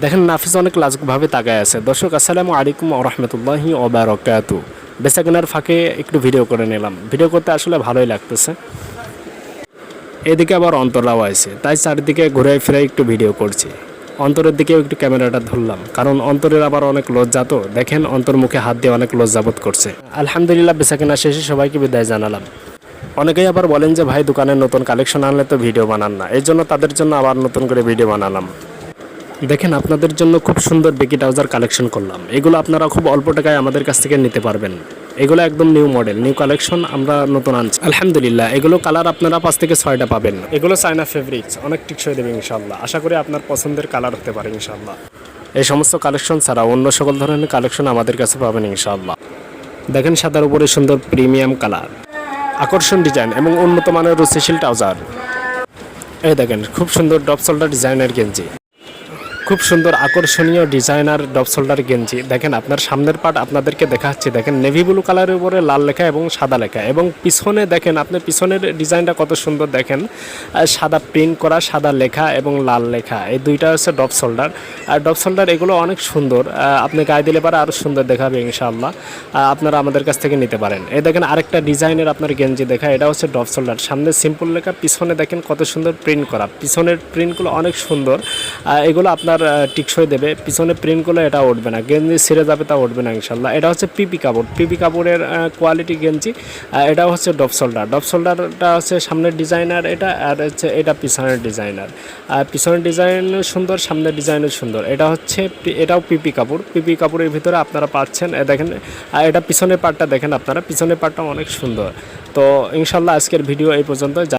দেখেন নাফিস অনেক লাজুকভাবে তাকায় আছে। দর্শক আসসালামু আলাইকুম ওয়া রাহমাতুল্লাহি ওয়া বারাকাতুহু। বেচা কেনার ফাঁকে একটু ভিডিও করে নিলাম। ভিডিও করতে আসলে ভালোই লাগতেছে। এদিকে আবার অন্তরাও আছে, তাই চারিদিকে ঘুরে ফিরে একটু ভিডিও করছি। অন্তরের দিকেও একটু ক্যামেরাটা ধরলাম, কারণ অন্তরের আবার অনেক লজ্জা, তো দেখেন অন্তর মুখে হাত দিয়ে অনেক লজ্জাবোধ করছে। আলহামদুলিল্লাহ বেচা কেনা শেষে সবাইকে বিদায় জানালাম। অনেকেই আবার বলেন যে ভাই দোকানে নতুন কালেকশন আনলে তো ভিডিও বানান না, এই জন্য তাদের জন্য আবার নতুন করে ভিডিও বানালাম। দেখেন আপনাদের জন্য খুব সুন্দর বেকি ট্রাউজার কালেকশন করলাম। এগুলো আপনারা খুব অল্প টাকায় আমাদের কাছ থেকে নিতে পারবেন। এগুলো একদম নিউ মডেল, নিউ কালেকশন আমরা নতুন আনছি আলহামদুলিল্লাহ। এগুলো কালার আপনারা 5 থেকে 6টা পাবেন। এগুলো চায়না ফেব্রিক্স, অনেক টিকসই দেবে ইনশাআল্লাহ। আশা করি আপনার পছন্দের কালার হতে পারে ইনশাআল্লাহ। এই সমস্ত কালেকশন ছাড়া অন্য সকল ধরনের কালেকশন আমাদের কাছে পাবেন ইনশাআল্লাহ। দেখেন সাদার উপরে সুন্দর প্রিমিয়াম কালার, আকর্ষণ ডিজাইন এবং উন্নত মানের রুচিশীল ট্রাউজার। এই দেখেন খুব সুন্দর ডপ শোল্ডার ডিজাইনের গেঞ্জি, খুব সুন্দর আকর্ষণীয় ডিজাইনার ডপ শোল্ডার গেঞ্জি। দেখেন আপনার সামনের পার্ট আপনাদেরকে দেখাচ্ছি। দেখেন নেভি ব্লু কালারের উপরে লাল লেখা এবং সাদা লেখা, এবং পিছনে দেখেন আপনি পিছনের ডিজাইনটা কত সুন্দর। দেখেন সাদা প্রিন্ট করা, সাদা লেখা এবং লাল লেখা, এই দুইটা হচ্ছে ডপ শোল্ডার। আর ডপ শোল্ডার এগুলো অনেক সুন্দর, আপনি গায়ে দিলে পারে আরও সুন্দর দেখাবে ইনশাআল্লাহ। আপনারা আমাদের কাছ থেকে নিতে পারেন। এই দেখেন আরেকটা ডিজাইনের আপনার গেঞ্জি দেখা, এটা হচ্ছে ডপ শোল্ডার, সামনে সিম্পল লেখা, পিছনে দেখেন কত সুন্দর প্রিন্ট করা। পিছনের প্রিন্টগুলো অনেক সুন্দর, এগুলো আপনার টিকসই দেবে। পিছনে প্রিন্টগুলো এটা উঠবে না, গেঞ্জি ছিঁড়ে যাবে তা উঠবে না ইনশাল্লাহ। এটা হচ্ছে পিপি কাপড়, পিপি কাপড়ের কোয়ালিটি গেঞ্জি। এটা হচ্ছে ডপ শোল্ডার, ডপ শোল্ডারটা হচ্ছে সামনের ডিজাইনার এটা, আর হচ্ছে এটা পিছনের ডিজাইনার। পিছনের ডিজাইন সুন্দর, সামনের ডিজাইনও সুন্দর। এটা হচ্ছে এটাও পিপি কাপড়, পিপি কাপড়ের ভিতরে আপনারা পাচ্ছেন। দেখেন এটা পিছনের পার্টটা দেখেন আপনারা, পিছনের পার্টটা অনেক সুন্দর। তো ইনশাল্লাহ আজকের ভিডিও এই পর্যন্ত।